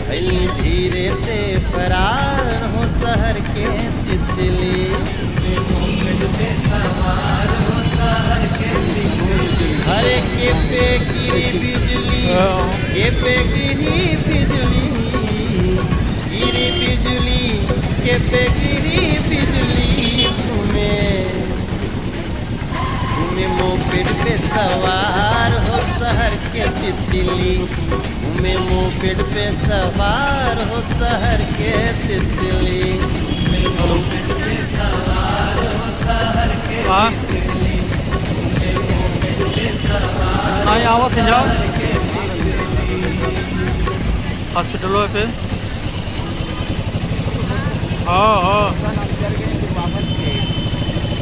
भई धीरे से फरार हो शहर के तितली। हरे के पे गिरी बिजली, के पे गिरी बिजली, गिरी बिजली, के पे गिरी बिजली। घूमे मोपेड पे सवार हो शहर के तितली, घूमे मोपेड पे सवार हो शहर के तितली। मोपेड पे सवार हो शहर के तितली, मोपेड पे सवार। हाँ यहाँ से जाओ हॉस्पिटलों पे। हाँ हाँ